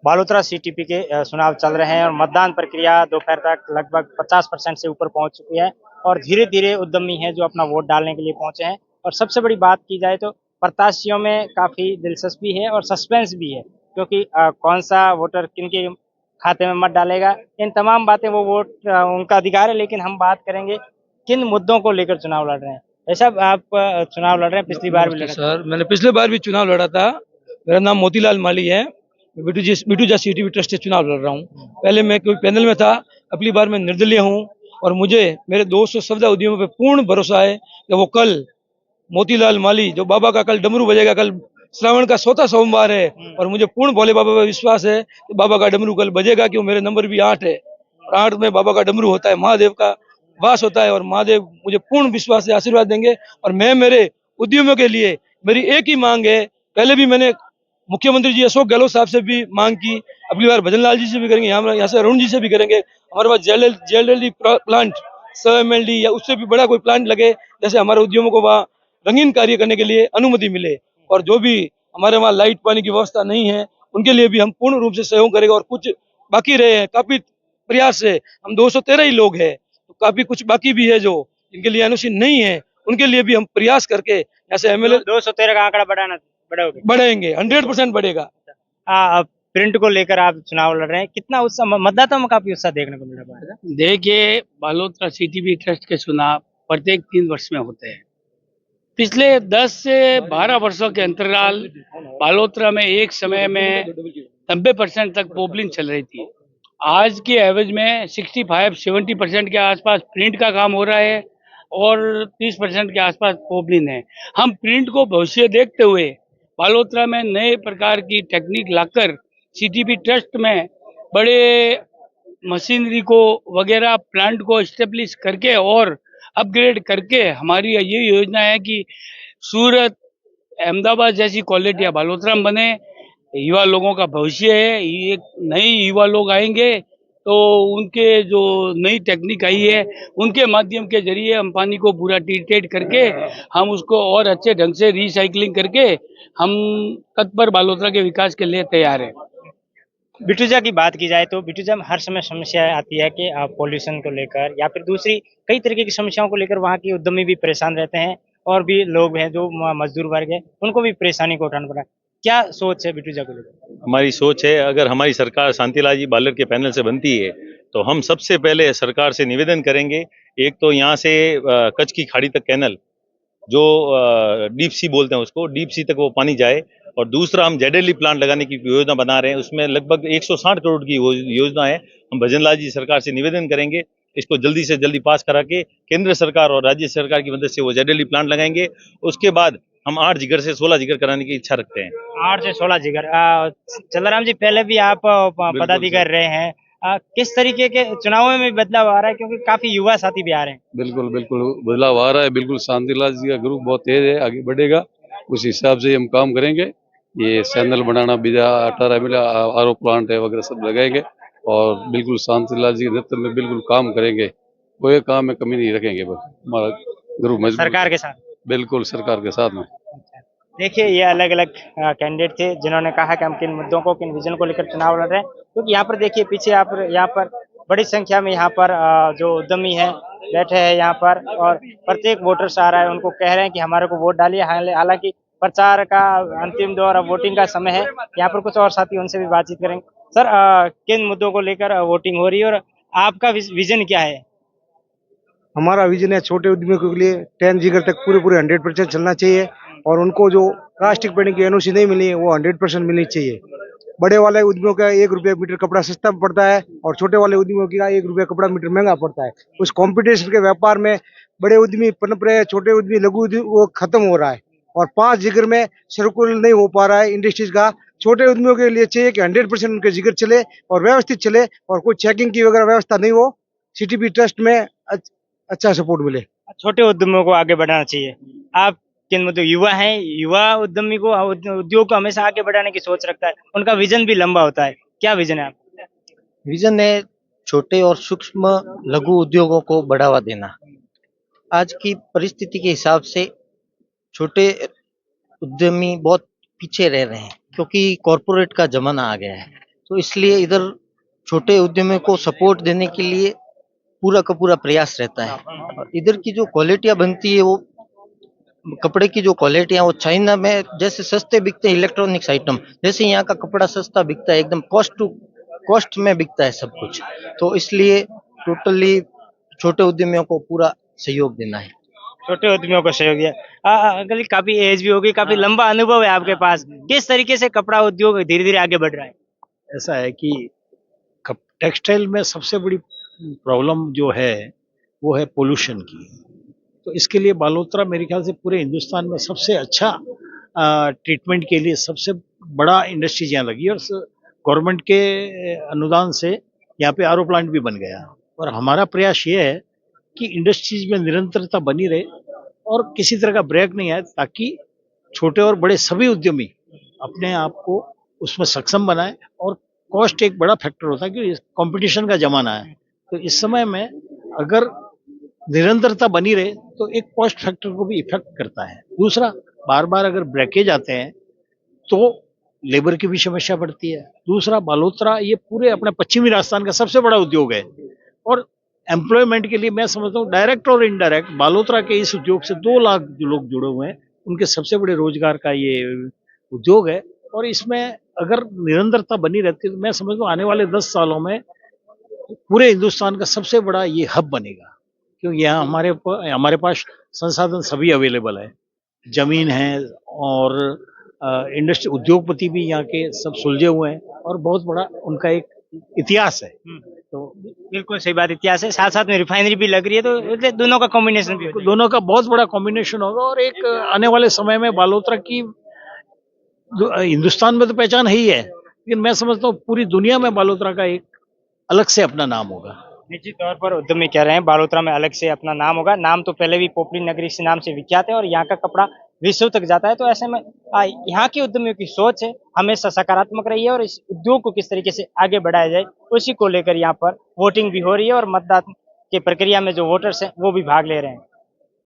Balotra CTP के चुनाव चल रहे हैं और मतदान प्रक्रिया दोपहर तक लगभग 50% से ऊपर पहुंच चुकी है और धीरे धीरे उद्यमी हैं जो अपना वोट डालने के लिए पहुंचे हैं। और सबसे बड़ी बात की जाए तो प्रत्याशियों में काफी दिलचस्पी है और सस्पेंस भी है, क्योंकि कौन सा वोटर किन के खाते में मत डालेगा, इन तमाम बातें वो वोट उनका अधिकार है। लेकिन हम बात करेंगे किन मुद्दों को लेकर चुनाव लड़ रहे हैं। ऐसा आप चुनाव लड़ रहे हैं, पिछली बार भी नमस्ते लड़े थे। सर, मैंने पिछले बार भी चुनाव लड़ा था। मेरा नाम मोतीलाल माली है। मैं बिटूजा सीटीवी ट्रस्ट से चुनाव लड़ रहा हूँ। पहले मैं कोई पैनल में था, अगली बार मैं निर्दलीय हूँ और मुझे मेरे 200 सफदा उद्यमियों पर पूर्ण भरोसा है कि वो कल मोतीलाल माली जो बाबा का कल डमरू बजेगा, कल श्रावण का 6वां सोमवार है और मुझे पूर्ण भोले बाबा पर विश्वास है कि बाबा का डमरू कल बजेगा, क्यों मेरे नंबर भी 8 है और 8 में बाबा का डमरू होता है, महादेव का वास होता है और महादेव मुझे पूर्ण विश्वास से आशीर्वाद देंगे। और मैं मेरे उद्यमियों के लिए मेरी एक ही मांग है, पहले भी मैंने मुख्यमंत्री जी अशोक गहलोत साहब से भी मांग की, अगली बार भजन लाल जी से भी करेंगे, यहाँ से अरुण जी से भी करेंगे। हमारे पास जेएलएलडी प्लांट 100 MLD या उससे भी बड़ा कोई प्लांट लगे, जैसे हमारे उद्यमों को वहाँ रंगीन कार्य करने के लिए अनुमति मिले। और जो भी हमारे वहाँ लाइट पानी की व्यवस्था नहीं है उनके लिए भी हम पूर्ण रूप से सहयोग करेंगे। और कुछ बाकी रहे हैं, काफी प्रयास से हम 213 ही लोग हैं, तो काफी कुछ बाकी भी है जो इनके लिए एनओसी नहीं है, उनके लिए भी हम प्रयास करके जैसे एमएलए 213 का आंकड़ा बढ़ाओगे। बढ़ाएंगे, 100% बढ़ेगा। प्रिंट को लेकर आप चुनाव लड़ रहे हैं, कितना उत्साह, मतदाताओं में काफी उत्साह देखने को मिल रहा है। देखिए, बालोतरा सीटीबी ट्रस्ट के चुनाव प्रत्येक 3 वर्ष में होते हैं। पिछले 10 से 12 वर्षों के अंतराल बालोतरा में एक समय में 90% तक पोपलिंग चल रही थी। आज के एवरेज में 65-70% के आसपास प्रिंट का काम हो रहा है और 30% के आसपास पोपलिंग है। हम प्रिंट को भविष्य देखते हुए बालोतरा में नए प्रकार की टेक्निक लाकर सीटीबी ट्रस्ट में बड़े मशीनरी को वगैरह प्लांट को स्टेब्लिश करके और अपग्रेड करके हमारी ये योजना है कि सूरत, अहमदाबाद जैसी क्वालिटी बालोतरा में बने। युवा लोगों का भविष्य है, ये नए युवा लोग आएंगे तो उनके जो नई टेक्निक आई है उनके माध्यम के जरिए हम पानी को पूरा ट्रीटेड करके हम उसको और अच्छे ढंग से रिसाइकलिंग करके हम तत्पर बालोतरा के विकास के लिए तैयार है। बिटूजा की बात की जाए तो बिटूजा में हर समय समस्या आती है कि पॉल्यूशन को लेकर या फिर दूसरी कई तरीके की समस्याओं को लेकर वहाँ के उद्यमी भी परेशान रहते हैं और भी लोग हैं जो मजदूर वर्ग है, उनको भी परेशानी को उठाना पड़ा है। क्या सोच है बिटूजा को लेकर? हमारी सोच है, अगर हमारी सरकार शांतिलाल जी बालर के पैनल से बनती है तो हम सबसे पहले सरकार से निवेदन करेंगे, एक तो यहाँ से कच्छ की खाड़ी तक कैनल जो डीप सी बोलते हैं उसको, डीप सी तक वो पानी जाए। और दूसरा हम जेडएलई प्लांट लगाने की योजना बना रहे हैं, उसमें लगभग 160 करोड़ की योजना है। हम भजनलाल जी सरकार से निवेदन करेंगे इसको जल्दी से जल्दी पास करा के केंद्र सरकार और राज्य सरकार की मदद से वो जेडएलई प्लांट लगाएंगे। उसके बाद हम 8 जिगर से 16 जिगर कराने की इच्छा रखते हैं। 8 से 16 जिगर। चंद्राराम जी, पहले भी आप पदाधिकारी रहे हैं, किस तरीके के चुनावों में बदलाव आ रहा है, क्योंकि काफी युवा साथी भी आ रहे हैं? बिल्कुल बिल्कुल बदलाव आ रहा है। बिल्कुल शांतिलाल जी का ग्रुप बहुत तेज है, आगे बढ़ेगा, उस हिसाब से हम काम करेंगे। ये सैंडल बनाना, बीजा 18 मिला आरओ प्लांट है वगैरह सब लगाएंगे और बिल्कुल शांतिलाल जी के नेतृत्व में बिल्कुल काम करेंगे, कोई काम में कमी नहीं रखेंगे। बस हमारा ग्रुप मजबूत सरकार के साथ? बिल्कुल सरकार के साथ में। देखिए, ये अलग अलग कैंडिडेट थे जिन्होंने कहा कि हम किन मुद्दों को, किन विजन को लेकर चुनाव लड़ रहे हैं। क्योंकि यहाँ पर देखिए, पीछे आप यहाँ पर बड़ी संख्या में यहाँ पर जो उद्यमी है बैठे हैं यहाँ पर, और प्रत्येक वोटर्स आ रहा है, उनको कह रहे हैं कि हमारे को वोट डालिए। हालांकि प्रचार का अंतिम दौर, अब वोटिंग का समय है। यहाँ पर कुछ और साथी, उनसे भी बातचीत करेंगे। सर, किन मुद्दों को लेकर वोटिंग हो रही है और आपका विजन क्या है? हमारा विजन है छोटे उद्यमियों के लिए 10 जिगर तक पूरे 100% चलना चाहिए और उनको जो प्लास्टिक पेंटिंग की एनओसी नहीं मिली है वो 100% मिलनी चाहिए। बड़े वाले उद्यमियों का 1 रुपया मीटर कपड़ा सस्ता पड़ता है और छोटे वाले उद्यमियों का 1 रुपया कपड़ा मीटर महंगा पड़ता है। उस कंपटीशन के व्यापार में बड़े उद्यमी पनप रहे हैं, छोटे उद्यमी, लघु उद्यमी वो खत्म हो रहा है और 5 जिगर में सर्कुलर नहीं हो पा रहा है इंडस्ट्रीज का। छोटे उद्यमियों के लिए चाहिए कि 100% उनके जिगर चले और व्यवस्थित चले और कोई चेकिंग की वगैरह व्यवस्था नहीं हो। सीटीपी ट्रस्ट में अच्छा सपोर्ट मिले। छोटे उद्यमियों को आगे बढ़ाना चाहिए। आप किन मुद्दों, युवा हैं, युवा उद्यमी को, उद्योग को हमेशा आगे बढ़ाने की सोच रखता है, उनका विजन भी लंबा होता है। क्या विजन है आपका? विजन है छोटे और सूक्ष्म लघु उद्योगों को बढ़ावा देना। आज की परिस्थिति के हिसाब से छोटे उद्यमी बहुत पीछे रह रहे हैं क्योंकि कॉरपोरेट का जमाना आ गया है। तो इसलिए इधर छोटे उद्यमियों को सपोर्ट देने के लिए पूरा का पूरा प्रयास रहता है। और इधर की जो क्वालिटियां बनती है वो कपड़े की जो क्वालिटियां वो चाइना में जैसे सस्ते बिकते हैं इलेक्ट्रॉनिक्स आइटम, जैसे यहाँ का कपड़ा सस्ता बिकता है, एकदम कॉस्ट में बिकता है सब कुछ। तो इसलिए टोटली छोटे उद्यमियों को पूरा सहयोग देना है। छोटे उद्यमियों को सहयोग दिया। अंकल जी, काफी एज भी होगी, काफी लंबा अनुभव है आपके पास, किस तरीके से कपड़ा उद्योग धीरे धीरे आगे बढ़ रहा है? ऐसा है कि टेक्सटाइल में सबसे बड़ी प्रॉब्लम जो है वो है पोल्यूशन की। तो इसके लिए बालोतरा मेरे ख्याल से पूरे हिंदुस्तान में सबसे अच्छा ट्रीटमेंट के लिए सबसे बड़ा इंडस्ट्रीज यहाँ लगी और गवर्नमेंट के अनुदान से यहाँ पे आरओ प्लांट भी बन गया। और हमारा प्रयास ये है कि इंडस्ट्रीज में निरंतरता बनी रहे और किसी तरह का ब्रेक नहीं आए, ताकि छोटे और बड़े सभी उद्यमी अपने आप को उसमें सक्षम बनाए। और कॉस्ट एक बड़ा फैक्टर होता है कि कंपटीशन का जमाना है, तो इस समय में अगर निरंतरता बनी रहे तो एक कॉस्ट फैक्टर को भी इफेक्ट करता है। दूसरा, बार बार अगर ब्रेकेज आते हैं तो लेबर की भी समस्या बढ़ती है। दूसरा, बालोतरा ये पूरे अपने पश्चिमी राजस्थान का सबसे बड़ा उद्योग है और एम्प्लॉयमेंट के लिए मैं समझता हूँ डायरेक्ट और इनडायरेक्ट बालोतरा के इस उद्योग से 2 लाख जो लोग जुड़े हुए हैं, उनके सबसे बड़े रोजगार का ये उद्योग है। और इसमें अगर निरंतरता बनी रहती है तो मैं समझता हूँ आने वाले 10 सालों में पूरे हिंदुस्तान का सबसे बड़ा ये हब बनेगा, क्योंकि यहाँ हमारे पास संसाधन सभी अवेलेबल है, जमीन है और इंडस्ट्री उद्योगपति भी यहाँ के सब सुलझे हुए हैं और बहुत बड़ा उनका एक इतिहास है। तो बिल्कुल सही बात, इतिहास है, साथ साथ में रिफाइनरी भी लग रही है, तो इसलिए दोनों का कॉम्बिनेशन भी हो जाएगा। दोनों का बहुत बड़ा कॉम्बिनेशन होगा और एक आने वाले समय में बालोतरा की हिंदुस्तान में तो पहचान है ही है, लेकिन मैं समझता हूँ पूरी दुनिया में बालोतरा का एक अलग से अपना नाम होगा। निश्चित तौर पर उद्यमी कह रहे हैं बालोतरा में अलग से अपना नाम होगा। नाम तो पहले भी पोपली नगरी से नाम से विख्यात है और यहाँ का कपड़ा विश्व तक जाता है। तो ऐसे में यहाँ के उद्यमियों की सोच है हमेशा सकारात्मक रही है और इस उद्योग को किस तरीके से आगे बढ़ाया जाए उसी को लेकर यहाँ पर वोटिंग भी हो रही है और मतदान की प्रक्रिया में जो वोटर्स हैं वो भी भाग ले रहे हैं।